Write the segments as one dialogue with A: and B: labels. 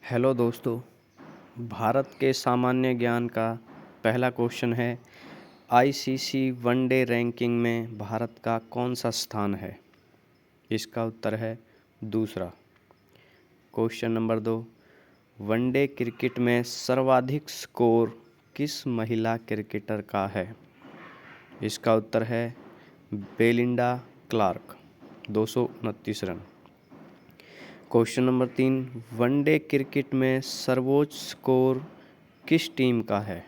A: Hello दोस्तों। भारत के सामान्य ज्ञान का पहला क्वेश्चन है, आईसीसी वनडे रैंकिंग में भारत का कौन सा स्थान है? इसका उत्तर है दूसरा। क्वेश्चन नंबर 2, वनडे क्रिकेट में सर्वाधिक स्कोर किस महिला क्रिकेटर का है? इसका उत्तर है Belinda Clark, 229 run. Question number 3, one day cricket में सर्वोच्च स्कोर किस टीम का है?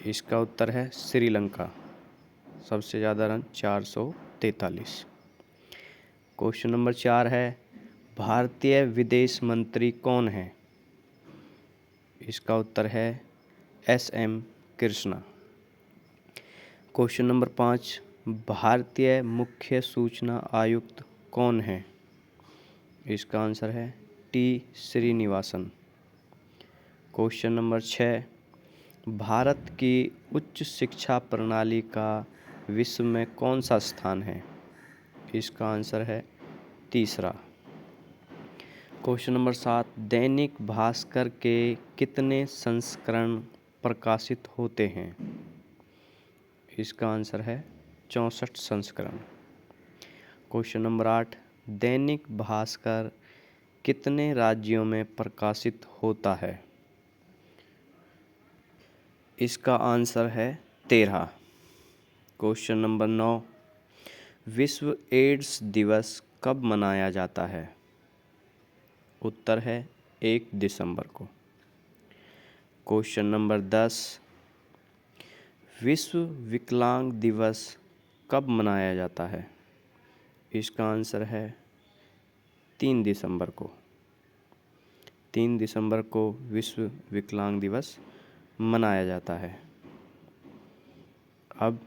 A: इसका उत्तर है श्रीलंका, सबसे ज़्यादा रन 443। क्वेश्चन नंबर 4 है, भारतीय विदेश मंत्री कौन है? इसका उत्तर है एस.एम. कृष्णा। क्वेश्चन नंबर 5, भारतीय मुख्य सूचना आयुक्त कौन है? इसका आंसर है T Srinivasan. Question number 6, Bharat की उच्च शिक्षा प्रणाली का विश्व में कौन सा स्थान है? इसका आंसर है तीसरा। क्वेश्चन नंबर 7, दैनिक भास्कर के कितने संस्करण प्रकाशित होते हैं? इसका आंसर है 64 संस्करण। क्वेश्चन नंबर 8, दैनिक भास्कर कितने राज्यों में प्रकाशित होता है? इसका आंसर है 13। क्वेश्चन नंबर 9, विश्व एड्स दिवस कब मनाया जाता है? उत्तर है 1 दिसंबर को। क्वेश्चन नंबर 10, विश्व विकलांग दिवस कब मनाया जाता है? इसका आंसर है 3 दिसंबर को। 3 दिसंबर को विश्व विकलांग दिवस मनाया जाता है। अब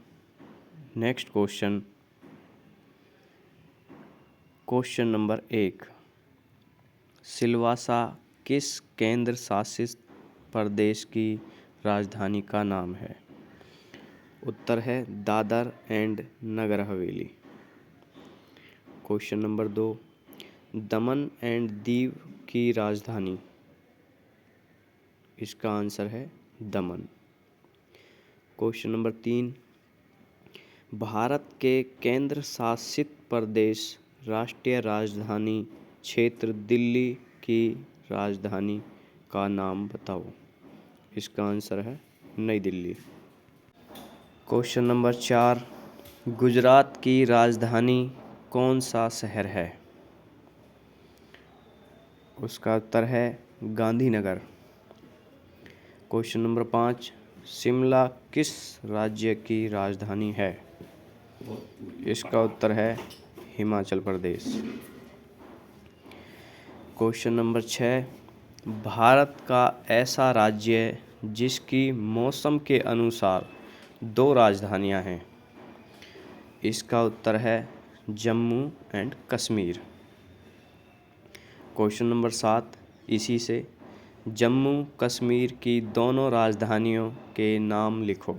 A: next question, question number 1, Silvassa किस केंद्र शासित प्रदेश की राजधानी का नाम है? उत्तर है Dadar and Nagar Haveli. Question number 2, Daman and Diu की राजधानी? इसका आंसर है दमन। क्वेश्चन नंबर 3, भारत के केंद्र शासित प्रदेश राष्ट्रीय राजधानी क्षेत्र दिल्ली की राजधानी का नाम बताओ। इसका आंसर है नई दिल्ली। क्वेश्चन नंबर 4, गुजरात की राजधानी कौन सा शहर है? उसका उत्तर है गांधीनगर। क्वेश्चन नंबर 5, शिमला किस राज्य की राजधानी है? इसका उत्तर है हिमाचल प्रदेश। क्वेश्चन नंबर 6, भारत का ऐसा राज्य जिसकी मौसम के अनुसार 2 राजधानियां हैं? इसका उत्तर है Jammu and Kashmir. Question number 7, इसी से जम्मू कश्मीर की दोनों राजधानियों के नाम लिखो।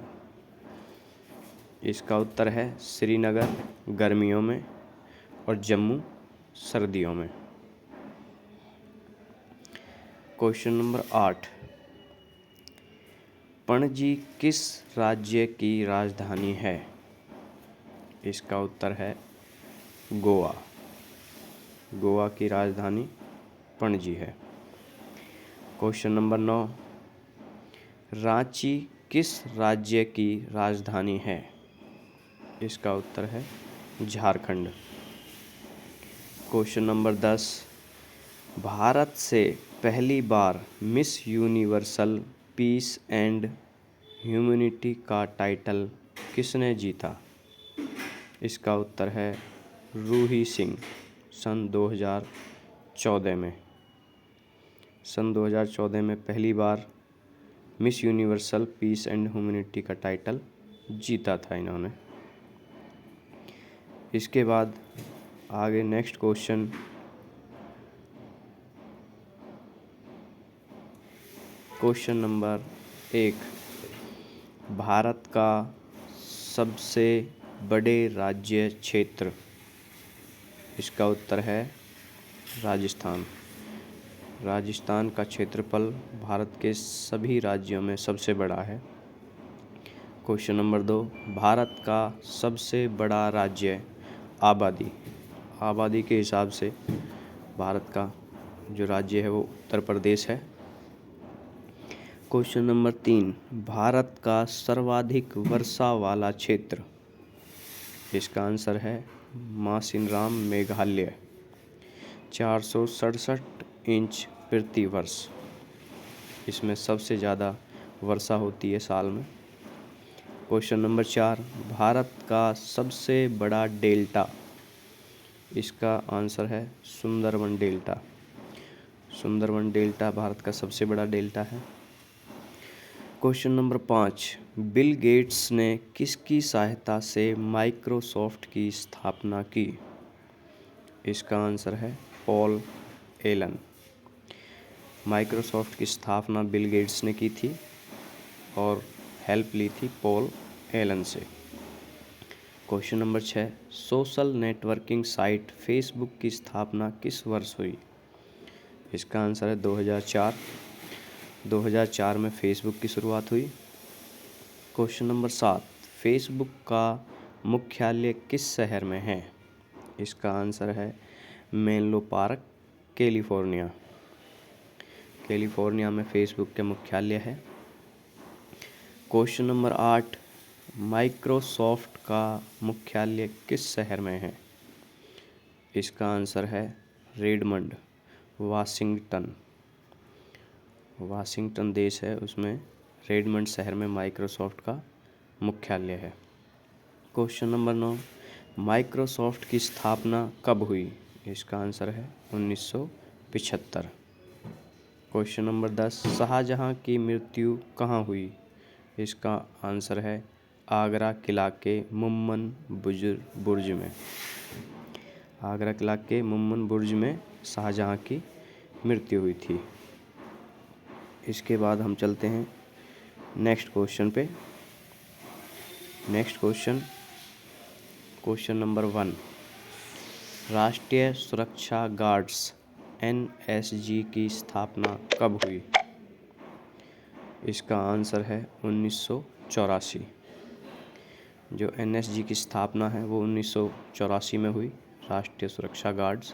A: इसका उत्तर है श्रीनगर गर्मियों में और जम्मू सर्दियों में। क्वेश्चन नंबर 8, पणजी किस राज्य की राजधानी है? इसका उत्तर है गोवा। गोवा की राजधानी पणजी है। क्वेश्चन नंबर 9, रांची किस राज्य की राजधानी है? इसका उत्तर है झारखंड। क्वेश्चन नंबर 10, भारत से पहली बार Miss Universal Peace and Humanity का टाइटल किसने जीता? इसका उत्तर है रूही सिंह, सन 2014 में। सन 2014 में पहली बार Miss Universal Peace and Humanity का टाइटल जीता था इन्होंने। इसके बाद आगे next question, question number 1, Bharat का सबसे बड़े राज्य क्षेत्र? इसका उत्तर है राजस्थान। राजस्थान का क्षेत्रफल भारत के सभी राज्यों में सबसे बड़ा है। क्वेश्चन नंबर 2, भारत का सबसे बड़ा राज्य आबादी के हिसाब से भारत का जो राज्य है वो उत्तर प्रदेश है। क्वेश्चन नंबर 3, भारत का सर्वाधिक वर्षा वाला क्षेत्र। इसका आंसर है मासिनराम, मेघालय, 467 इंच प्रति वर्ष। इसमें सबसे ज़्यादा वर्षा होती है साल में। क्वेश्चन नंबर 4, भारत का सबसे बड़ा डेल्टा। इसका आंसर है सुंदरवन डेल्टा। सुंदरवन डेल्टा भारत का सबसे बड़ा डेल्टा है। क्वेश्चन नंबर 5, बिल गेट्स ने किसकी सहायता से माइक्रोसॉफ्ट की स्थापना की। इसका आंसर है पॉल एलन। माइक्रोसॉफ्ट की स्थापना बिल गेट्स ने की थी और हेल्प ली थी पॉल एलन से। Question number 6, social networking site Facebook की स्थापना किस वर्ष हुई। इसका आंसर है 2004। 2004 में फेसबुक की शुरुआत हुई। क्वेश्चन नंबर 7, फेसबुक का मुख्यालय किस शहर में है। इसका आंसर है मेनलो पार्क, कैलिफोर्निया। कैलिफोर्निया में फेसबुक के मुख्यालय है। क्वेश्चन नंबर 8, माइक्रोसॉफ्ट का मुख्यालय किस शहर में है। इसका आंसर है रेडमंड, वाशिंगटन देश है, उसमें रेडमंड शहर में माइक्रोसॉफ्ट का मुख्यालय है। क्वेश्चन नंबर 9, माइक्रोसॉफ्ट की स्थापना कब हुई। इसका आंसर है 1975। क्वेश्चन नंबर 10, शाहजहां की मृत्यु कहाँ हुई। इसका आंसर है आगरा किला के मुम्मन बुर्ज में। आगरा किला के मुम्मन बुर्ज में शाहजहां की मृत्यु हुई थी। इसके बाद हम चलते हैं नेक्स्ट क्वेश्चन पे। नेक्स्ट क्वेश्चन नंबर 1, राष्ट्रीय सुरक्षा गार्ड्स NSG की स्थापना कब हुई। इसका आंसर है 1984। जो NSG की स्थापना है वो 1984 में हुई, राष्ट्रीय सुरक्षा गार्ड्स।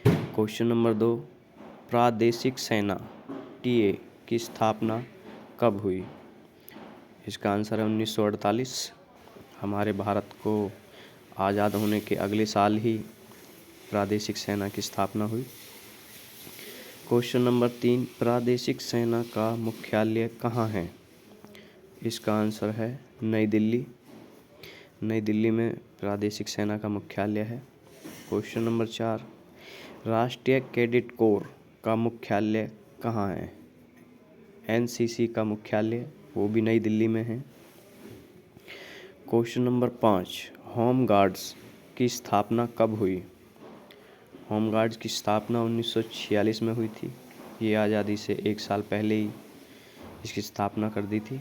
A: क्वेश्चन नंबर 2, प्रादेशिक सेना TA की स्थापना कब हुई। इसका आंसर है 1948। हमारे भारत को आज़ाद होने के अगले साल ही प्रादेशिक सेना की स्थापना हुई। क्वेश्चन नंबर 3, प्रादेशिक सेना का मुख्यालय कहाँ है। इसका आंसर है नई दिल्ली। नई दिल्ली में प्रादेशिक सेना का मुख्यालय है। क्वेश्चन नंबर 4, राष्ट्रीय कैडेट कोर का मुख्यालय कहाँ है। NCC का मुख्यालय वो भी नई दिल्ली में है। क्वेश्चन नंबर 5, होम गार्ड्स की स्थापना कब हुई। होम गार्ड्स की स्थापना 1946 में हुई थी। ये आज़ादी से 1 साल पहले ही इसकी स्थापना कर दी थी।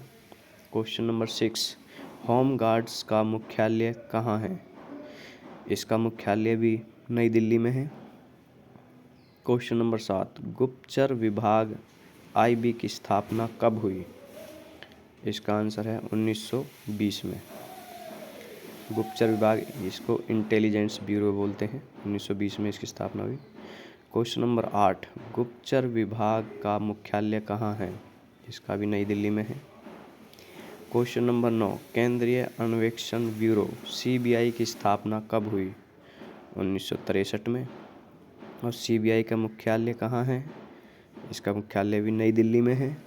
A: क्वेश्चन नंबर 6, होम गार्ड्स का मुख्यालय कहाँ है। इसका मुख्यालय भी नई दिल्ली में है। क्वेश्चन नंबर 7, गुप्तचर विभाग IB की स्थापना कब हुई। इसका आंसर है 1920 में। गुप्तचर विभाग, इसको इंटेलिजेंस ब्यूरो बोलते हैं, 1920 में इसकी स्थापना हुई। क्वेश्चन नंबर 8, गुप्तचर विभाग का मुख्यालय कहाँ है। इसका भी नई दिल्ली में है। क्वेश्चन नंबर 9, केंद्रीय अन्वेषण ब्यूरो CBI की स्थापना कब हुई। 1963 में। और CBI का मुख्यालय कहाँ है। इसका मुख्यालय भी नई दिल्ली में है।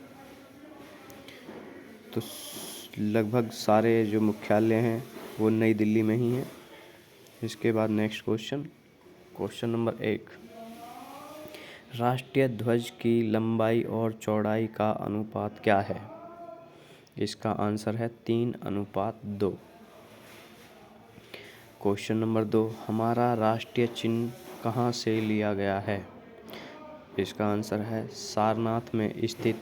A: तो लगभग सारे जो मुख्यालय हैं वो नई दिल्ली में ही हैं। इसके बाद नेक्स्ट क्वेश्चन नंबर 1, राष्ट्रीय ध्वज की लंबाई और चौड़ाई का अनुपात क्या है। इसका आंसर है 3:2। क्वेश्चन नंबर 2, हमारा राष्ट्रीय चिन्ह कहाँ से लिया गया है। इसका आंसर है सारनाथ में स्थित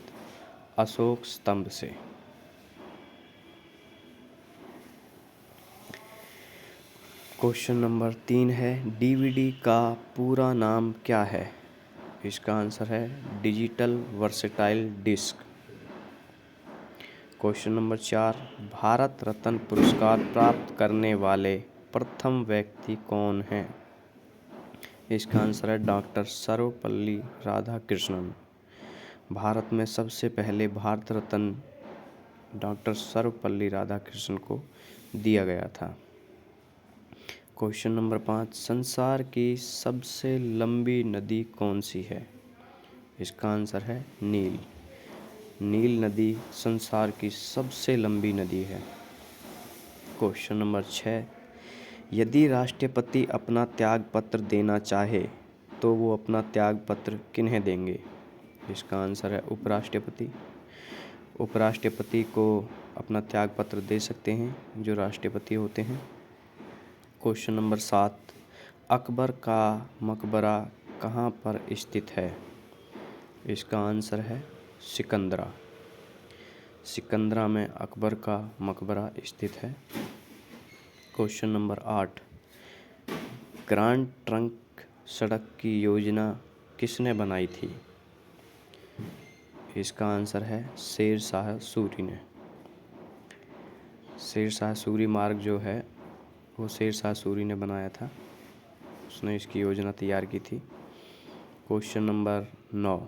A: अशोक स्तंभ से। क्वेश्चन नंबर 3 है, DVD का पूरा नाम क्या है। इसका आंसर है digital versatile disc. Question number 4, Bharat Ratna पुरस्कार प्राप्त करने वाले प्रथम व्यक्ति कौन हैं? इसका आंसर है डॉक्टर सर्वपल्ली राधाकृष्णन। भारत में सबसे पहले भारत रत्न डॉक्टर सर्वपल्ली राधाकृष्णन को दिया गया था। क्वेश्चन नंबर 5, संसार की सबसे लंबी नदी कौन सी है? इसका आंसर है नील। नील नदी संसार की सबसे लंबी नदी है। क्वेश्चन नंबर 6, यदि राष्ट्रपति अपना त्यागपत्र देना चाहे तो वो अपना त्यागपत्र किन्हें देंगे? इसका आंसर है उपराष्ट्रपति। उपराष्ट्रपति को अपना त्यागपत्र दे सकते हैं जो राष्ट्रपति होते हैं। क्वेश्चन नंबर 7, अकबर का मकबरा कहाँ पर स्थित है? इसका आंसर है सिकंदरा। सिकंदरा में अकबर का मकबरा स्थित है। क्वेश्चन नंबर 8, ग्रांड ट्रंक सड़क की योजना किसने बनाई थी? इसका आंसर है शेर शाह सूरी ने। शेर शाह सूरी मार्ग जो है वो शेर शाह सूरी ने बनाया था, उसने इसकी योजना तैयार की थी। क्वेश्चन नंबर 9,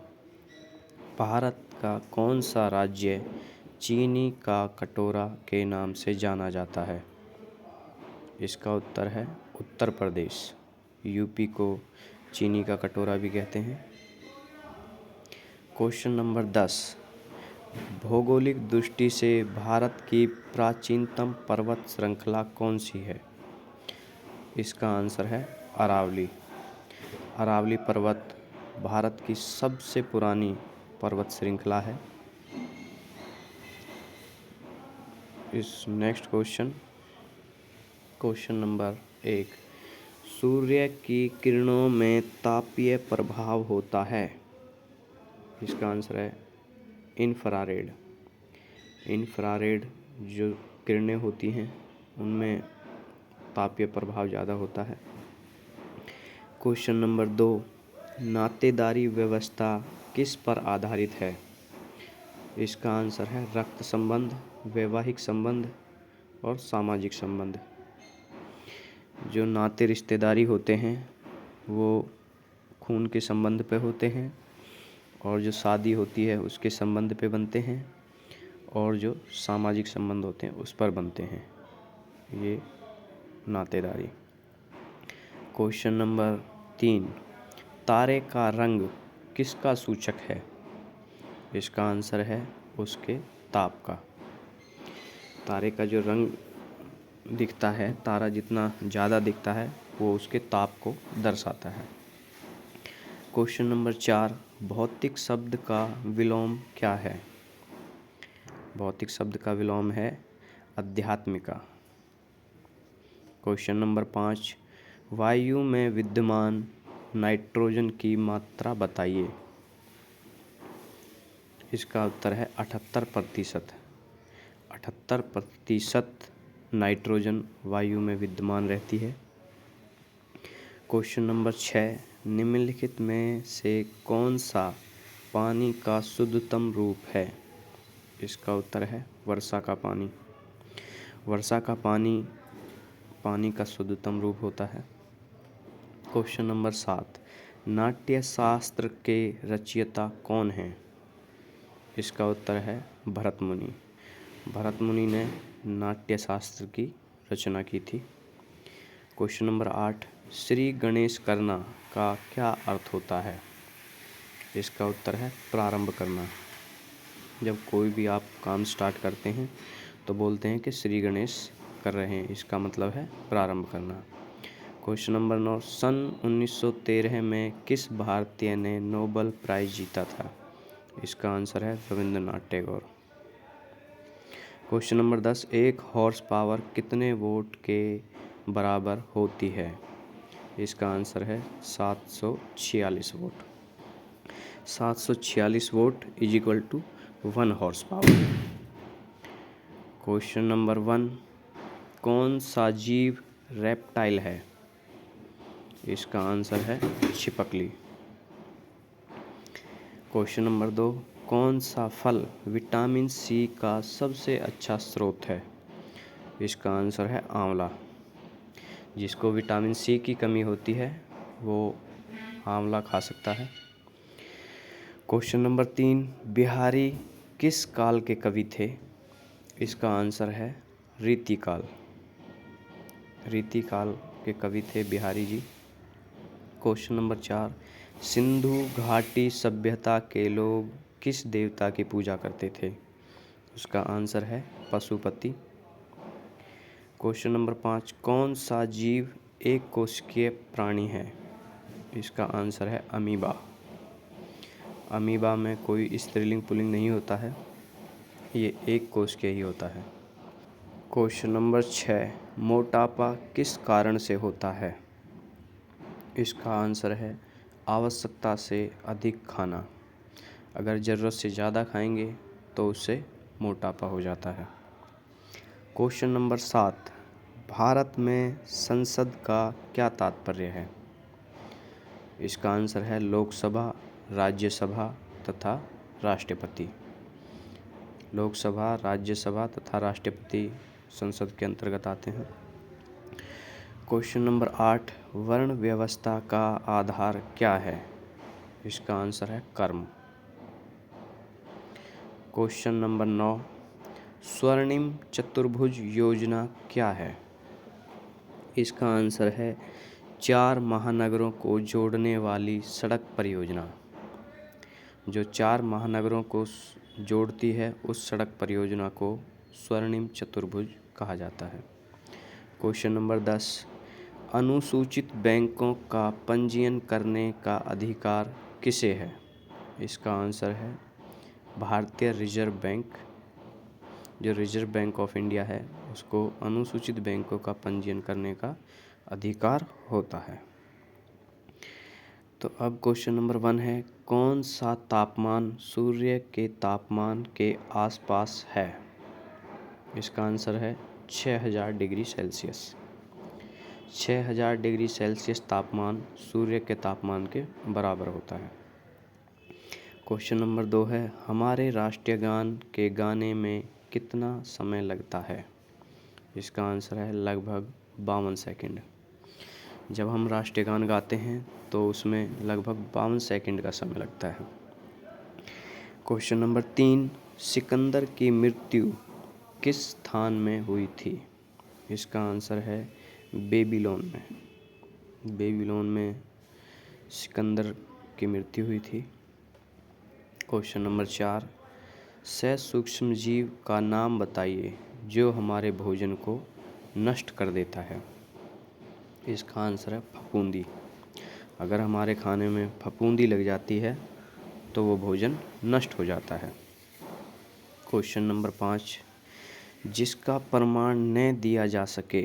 A: भारत का कौन सा राज्य चीनी का कटोरा के नाम से जाना जाता है? इसका उत्तर है उत्तर प्रदेश। यूपी को चीनी का कटोरा भी कहते हैं। क्वेश्चन नंबर 10, भौगोलिक दृष्टि से भारत की प्राचीनतम पर्वत श्रृंखला कौन सी है? इसका आंसर है अरावली। अरावली पर्वत भारत की सबसे पुरानी पर्वत श्रृंखला है। इस नेक्स्ट क्वेश्चन नंबर 1, सूर्य की किरणों में तापीय प्रभाव होता है। इसका आंसर है इंफ्रारेड। इंफ्रारेड जो किरणें होती हैं उनमें तापीय प्रभाव ज़्यादा होता है। क्वेश्चन नंबर 2, नातेदारी व्यवस्था किस पर आधारित है? इसका आंसर है रक्त संबंध, वैवाहिक संबंध और सामाजिक संबंध। जो नाते रिश्तेदारी होते हैं वो खून के संबंध पे होते हैं, और जो शादी होती है उसके संबंध पे बनते हैं, और जो सामाजिक संबंध होते हैं उस पर बनते हैं ये नातेदारी। क्वेश्चन नंबर 3, तारे का रंग किसका सूचक है? इसका आंसर है उसके ताप का। तारे का जो रंग दिखता है, तारा जितना ज़्यादा दिखता है वो उसके ताप को दर्शाता है। क्वेश्चन नंबर 4, भौतिक शब्द का विलोम क्या है? भौतिक शब्द का विलोम है अध्यात्मिका। क्वेश्चन नंबर 5, वायु में विद्यमान नाइट्रोजन की मात्रा बताइए। इसका उत्तर है 78%। 78% नाइट्रोजन वायु में विद्यमान रहती है। क्वेश्चन नंबर 6, निम्नलिखित में से कौन सा पानी का शुद्धतम रूप है? इसका उत्तर है वर्षा का पानी। वर्षा का पानी पानी का शुद्धतम रूप होता है। क्वेश्चन नंबर 7, नाट्य शास्त्र के रचयिता कौन हैं? इसका उत्तर है भरत मुनि। भरत मुनि ने नाट्य शास्त्र की रचना की थी। क्वेश्चन नंबर 8, श्री गणेश करना का क्या अर्थ होता है? इसका उत्तर है प्रारंभ करना। जब कोई भी आप काम स्टार्ट करते हैं तो बोलते हैं कि श्री गणेश कर रहे हैं, इसका मतलब है प्रारंभ करना। क्वेश्चन नंबर 9, सन 1913 में किस भारतीय ने नोबेल प्राइज़ जीता था? इसका आंसर है रविंद्रनाथ टैगोर। क्वेश्चन नंबर 10, एक हॉर्स पावर कितने वोट के बराबर होती है? इसका आंसर है 746 watt. 746 watt is equal to 1 horse power. Question number 1, कौन सा जीव रेप्टाइल है? इसका आंसर है छिपकली। क्वेश्चन नंबर 2, कौन सा फल विटामिन सी का सबसे अच्छा स्रोत है? इसका आंसर है आंवला। जिसको विटामिन सी की कमी होती है वो आंवला खा सकता है। क्वेश्चन नंबर 3, बिहारी किस काल के कवि थे? इसका आंसर है रीतिकाल। रीतिकाल के कवि थे बिहारी जी। क्वेश्चन नंबर 4, सिंधु घाटी सभ्यता के लोग किस देवता की पूजा करते थे? उसका आंसर है पशुपति। क्वेश्चन नंबर 5, कौन सा जीव एक कोशिकीय प्राणी है? इसका आंसर है अमीबा। अमीबा में कोई स्त्रीलिंग पुल्लिंग नहीं होता है, ये एक कोशिकीय ही होता है। क्वेश्चन नंबर 6, मोटापा किस कारण से होता है? इसका आंसर है आवश्यकता से अधिक खाना। अगर ज़रूरत से ज़्यादा खाएंगे तो उससे मोटापा हो जाता है। क्वेश्चन नंबर 7, भारत में संसद का क्या तात्पर्य है? इसका आंसर है लोकसभा, राज्यसभा तथा राष्ट्रपति। लोकसभा, राज्यसभा तथा राष्ट्रपति संसद के अंतर्गत आते हैं। क्वेश्चन नंबर 8, वर्ण व्यवस्था का आधार क्या है? इसका आंसर है कर्म। क्वेश्चन नंबर 9, स्वर्णिम चतुर्भुज योजना क्या है? इसका आंसर है 4 महानगरों को जोड़ने वाली सड़क परियोजना। जो 4 महानगरों को जोड़ती है उस सड़क परियोजना को स्वर्णिम चतुर्भुज कहा जाता है। क्वेश्चन नंबर 10, अनुसूचित बैंकों का पंजीयन करने का अधिकार किसे है? इसका आंसर है भारतीय रिजर्व बैंक। जो रिजर्व बैंक ऑफ इंडिया है उसको अनुसूचित बैंकों का पंजीयन करने का अधिकार होता है। तो अब क्वेश्चन नंबर 1 है, कौन सा तापमान सूर्य के तापमान के आसपास है? इसका आंसर है 6000 डिग्री सेल्सियस। 6000 डिग्री सेल्सियस तापमान सूर्य के तापमान के बराबर होता है। क्वेश्चन नंबर 2 है, हमारे राष्ट्रीय गान के गाने में कितना समय लगता है? इसका आंसर है लगभग 52 सेकंड। जब हम राष्ट्रीय गान गाते हैं तो उसमें लगभग 52 सेकंड का समय लगता है। क्वेश्चन नंबर 3, सिकंदर की मृत्यु किस स्थान में हुई थी? इसका आंसर है बेबीलोन में। बेबीलोन में सिकंदर की मृत्यु हुई थी। क्वेश्चन नंबर 4, ससूक्ष्म जीव का नाम बताइए जो हमारे भोजन को नष्ट कर देता है। इसका आंसर है फफूंदी। अगर हमारे खाने में फफूंदी लग जाती है तो वो भोजन नष्ट हो जाता है। क्वेश्चन नंबर 5, जिसका प्रमाण न दिया जा सके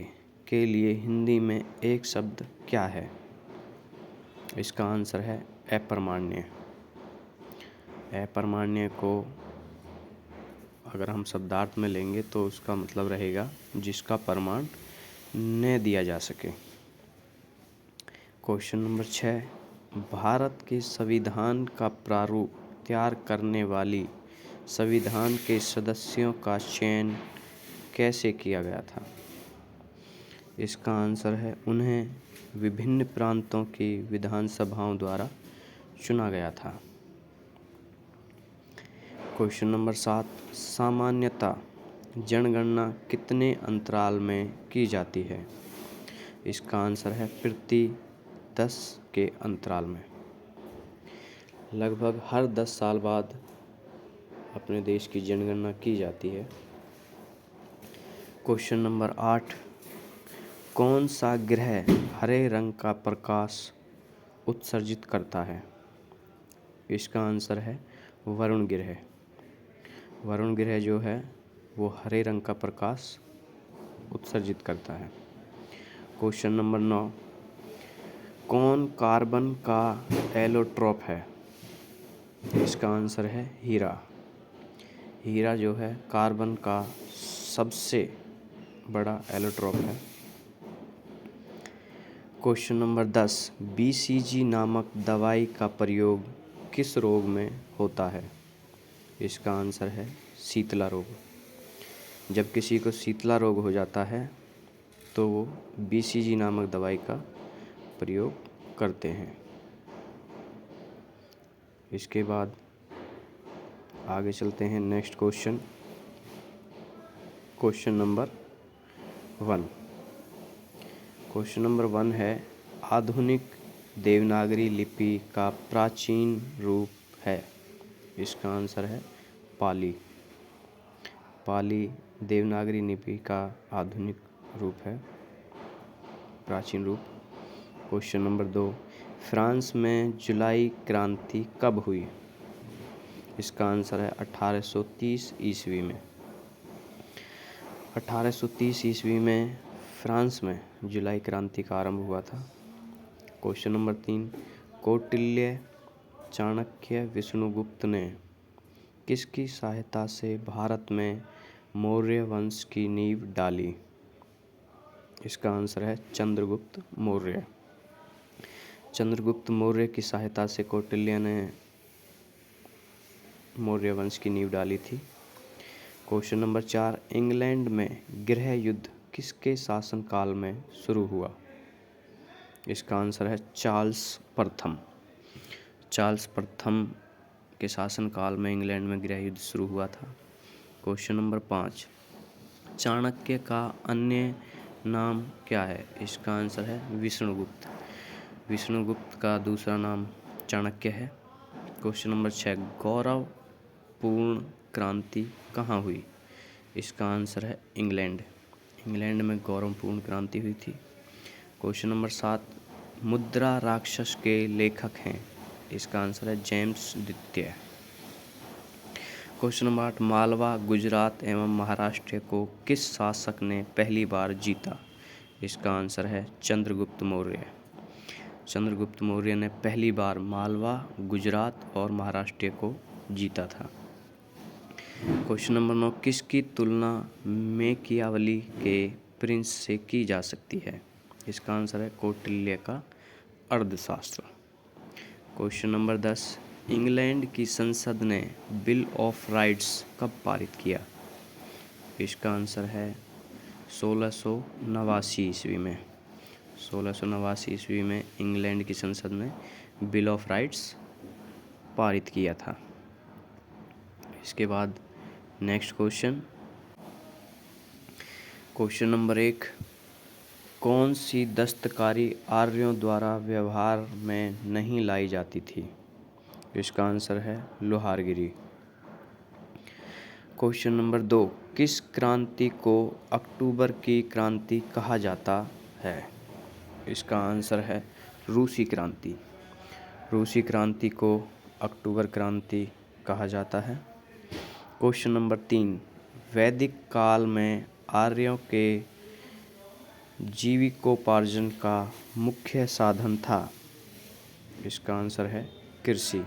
A: के लिए हिंदी में एक शब्द क्या है? इसका आंसर है अप्रमाण्य। अप्रमाण्य को अगर हम शब्दार्थ में लेंगे तो उसका मतलब रहेगा जिसका प्रमाण न दिया जा सके। क्वेश्चन नंबर 6, भारत के संविधान का प्रारूप तैयार करने वाली संविधान के सदस्यों का चयन कैसे किया गया था? इसका आंसर है उन्हें विभिन्न प्रांतों की विधानसभाओं द्वारा चुना गया था। क्वेश्चन नंबर 7, सामान्यतः जनगणना कितने अंतराल में की जाती है? इसका आंसर है प्रति 10 के अंतराल में। लगभग हर 10 साल बाद अपने देश की जनगणना की जाती है। क्वेश्चन नंबर 8, कौन सा ग्रह हरे रंग का प्रकाश उत्सर्जित करता है? इसका आंसर है वरुण ग्रह। वरुण ग्रह जो है वो हरे रंग का प्रकाश उत्सर्जित करता है। क्वेश्चन नंबर 9, कौन कार्बन का एलोट्रॉप है? इसका आंसर है हीरा। हीरा जो है कार्बन का सबसे बड़ा एलोट्रॉप है। क्वेश्चन नंबर 10, BCG नामक दवाई का प्रयोग किस रोग में होता है? इसका आंसर है शीतला रोग। जब किसी को शीतला रोग हो जाता है तो वो BCG नामक दवाई का प्रयोग करते हैं। इसके बाद आगे चलते हैं next question, question number 1। Question number 1 है, आधुनिक देवनागरी लिपि का प्राचीन रूप है। इसका आंसर है पाली। पाली देवनागरी लिपि का आधुनिक रूप है, प्राचीन रूप। क्वेश्चन नंबर 2, फ्रांस में जुलाई क्रांति कब हुई? इसका आंसर है 1830 ईस्वी में। 1830 ईस्वी में फ्रांस में जुलाई क्रांति का आरंभ हुआ था। क्वेश्चन नंबर 3, कौटिल्य, चाणक्य, विष्णुगुप्त ने किसकी सहायता से भारत में मौर्य वंश की नींव डाली? इसका आंसर है चंद्रगुप्त मौर्य। चंद्रगुप्त मौर्य की सहायता से कौटिल्य ने मौर्य वंश की नींव डाली थी। क्वेश्चन नंबर 4, इंग्लैंड में गृह युद्ध किसके शासनकाल में शुरू हुआ? इसका आंसर है चार्ल्स प्रथम। चार्ल्स प्रथम के शासनकाल में इंग्लैंड में गृह युद्ध शुरू हुआ था। क्वेश्चन नंबर 5, चाणक्य का अन्य नाम क्या है? इसका आंसर है विष्णुगुप्त। विष्णुगुप्त का दूसरा नाम चाणक्य है। क्वेश्चन नंबर 6, गौरवपूर्ण क्रांति कहाँ हुई? इसका आंसर है इंग्लैंड। इंग्लैंड में गौरवपूर्ण क्रांति हुई थी। क्वेश्चन नंबर 7, मुद्रा राक्षस के लेखक हैं? इसका आंसर है जेम्स द्वितीय। क्वेश्चन नंबर 8, मालवा, गुजरात एवं महाराष्ट्र को किस शासक ने पहली बार जीता? इसका आंसर है चंद्रगुप्त मौर्य। चंद्रगुप्त मौर्य ने पहली बार मालवा, गुजरात और महाराष्ट्र को जीता था। क्वेश्चन नंबर 9, किसकी तुलना मेकियावली के प्रिंस से की जा सकती है? इसका आंसर है कौटिल्य का अर्थशास्त्र। क्वेश्चन नंबर 10, इंग्लैंड की संसद ने बिल ऑफ राइट्स कब पारित किया? इसका आंसर है 1689 ईस्वी में। 1689 ईस्वी में इंग्लैंड की संसद ने बिल ऑफ राइट्स पारित किया था। इसके बाद नेक्स्ट क्वेश्चन, क्वेश्चन नंबर 1, कौन सी दस्तकारी आर्यों द्वारा व्यवहार में नहीं लाई जाती थी? इसका आंसर है लोहारगिरी। क्वेश्चन नंबर 2, किस क्रांति को अक्टूबर की क्रांति कहा जाता है? इसका आंसर है रूसी क्रांति। रूसी क्रांति को अक्टूबर क्रांति कहा जाता है। क्वेश्चन नंबर 3, वैदिक काल में आर्यों के जीविकोपार्जन का मुख्य साधन था? इसका आंसर है कृषि।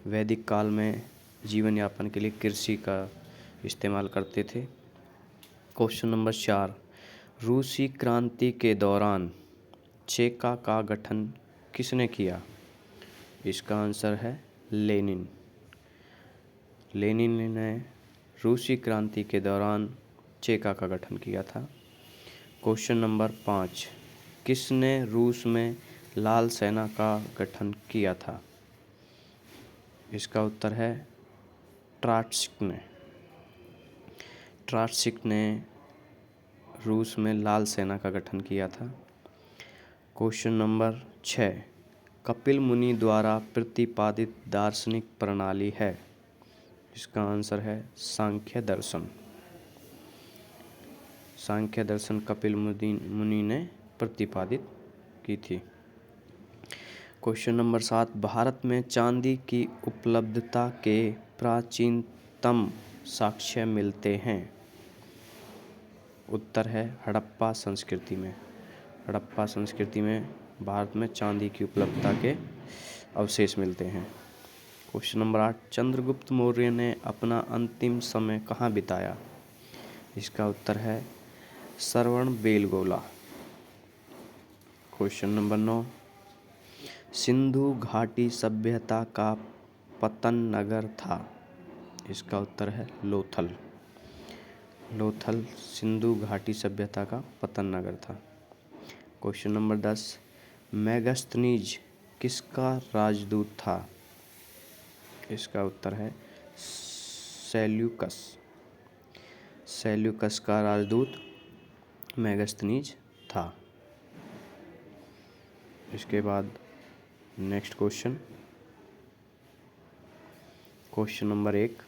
A: वैदिक काल में जीवन यापन के लिए कृषि का इस्तेमाल करते थे। क्वेश्चन नंबर 4, रूसी क्रांति के दौरान चेका का गठन किसने किया? इसका आंसर है लेनिन। लेनिन ने रूसी क्रांति के दौरान चेका का गठन किया था। क्वेश्चन नंबर 5, किसने रूस में लाल सेना का गठन किया था? इसका उत्तर है ट्राट्स्की ने। ट्राट्स्की ने रूस में लाल सेना का गठन किया था। क्वेश्चन नंबर 6, कपिल मुनि द्वारा प्रतिपादित दार्शनिक प्रणाली है? इसका आंसर है सांख्य दर्शन। सांख्य दर्शन कपिल मुनि ने प्रतिपादित की थी। क्वेश्चन नंबर 7, भारत में चांदी की उपलब्धता के प्राचीनतम साक्ष्य मिलते हैं? उत्तर है हड़प्पा संस्कृति में। हड़प्पा संस्कृति में भारत में चांदी की उपलब्धता के अवशेष मिलते हैं। क्वेश्चन नंबर 8, चंद्रगुप्त मौर्य ने अपना अंतिम समय कहाँ बिताया? इसका उत्तर है श्रवणबेलगोला। क्वेश्चन नंबर 9, सिंधु घाटी सभ्यता का पतन नगर था? इसका उत्तर है लोथल। लोथल सिंधु घाटी सभ्यता का पतन नगर था। क्वेश्चन नंबर 10, मेगास्थनीज किसका राजदूत था? इसका उत्तर है सेल्यूकस। सेल्यूकस का राजदूत मेगास्थनीज था। इसके बाद next question, question number 1,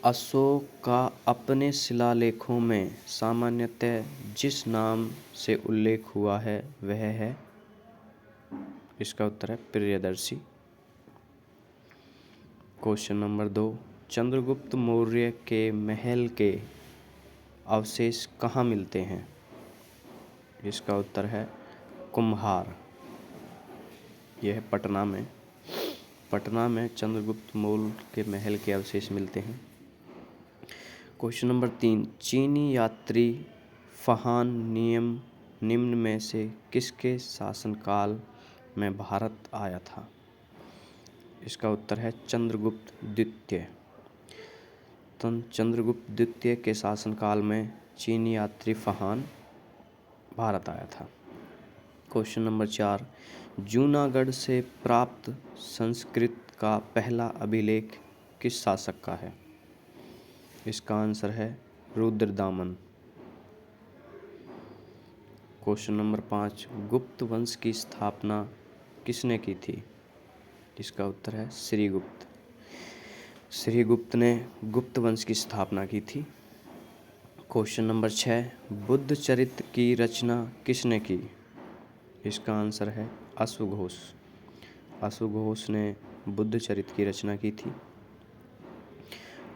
A: Ashok का अपने शिलालेखों में सामान्यतः जिस नाम से उल्लेख हुआ है वह है? इसका उत्तर है प्रियदर्शी। क्वेश्चन नंबर 2, चंद्रगुप्त मौर्य के महल के अवशेष कहाँ मिलते हैं? इसका उत्तर है कुम्हार। यह है पटना में। पटना में चंद्रगुप्त मौर्य के महल के अवशेष मिलते हैं। क्वेश्चन नंबर 3, चीनी यात्री फहान निम्न में से किसके शासनकाल में भारत आया था? इसका उत्तर है चंद्रगुप्त द्वितीय। चंद्रगुप्त द्वितीय के शासनकाल में चीनी यात्री फहान भारत आया था। क्वेश्चन नंबर 4, जूनागढ़ से प्राप्त संस्कृत का पहला अभिलेख किस शासक का है? इसका आंसर है रुद्रदामन। क्वेश्चन नंबर 5, गुप्त वंश की स्थापना किसने की थी? इसका उत्तर है श्रीगुप्त। श्रीगुप्त ने गुप्त वंश की स्थापना की थी। क्वेश्चन नंबर 6, बुद्ध चरित्र की रचना किसने की? इसका आंसर है अश्वघोष। अश्वघोष ने बुद्ध चरित्र की रचना की थी।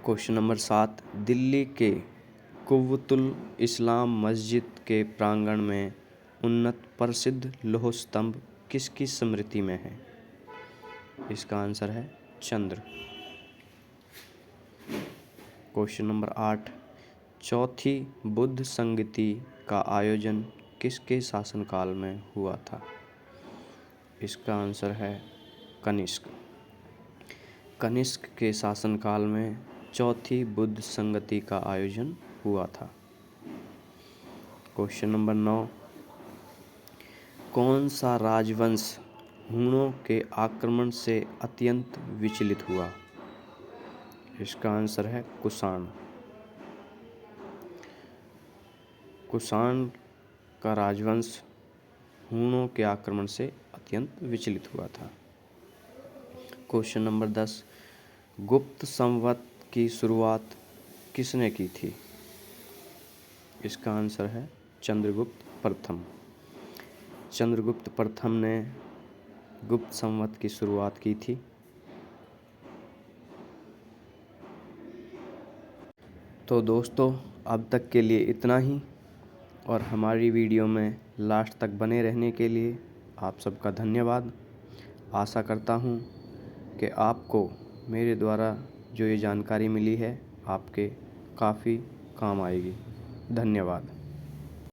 A: क्वेश्चन नंबर 7, दिल्ली के कुव्वतुल इस्लाम मस्जिद के प्रांगण में उन्नत प्रसिद्ध लौह स्तंभ किसकी स्मृति में है? इसका आंसर है चंद्र। क्वेश्चन नंबर 8, चौथी बुद्ध संगति का आयोजन किसके शासनकाल में हुआ था? इसका आंसर है कनिष्क। कनिष्क के शासनकाल में चौथी बुद्ध संगति का आयोजन हुआ था। क्वेश्चन नंबर 9, कौन सा राजवंश हुणों के आक्रमण से अत्यंत विचलित हुआ? इसका आंसर है कुषाण। कुषाण का राजवंश हुणों के आक्रमण से अत्यंत विचलित हुआ था। क्वेश्चन नंबर 10, गुप्त संवत की शुरुआत किसने की थी? इसका आंसर है चंद्रगुप्त प्रथम। चंद्रगुप्त प्रथम ने गुप्त संवत की शुरुआत की थी। तो दोस्तों, अब तक के लिए इतना ही, और हमारी वीडियो में लास्ट तक बने रहने के लिए आप सबका धन्यवाद। आशा करता हूँ कि आपको मेरे द्वारा जो ये जानकारी मिली है आपके काफ़ी काम आएगी। धन्यवाद।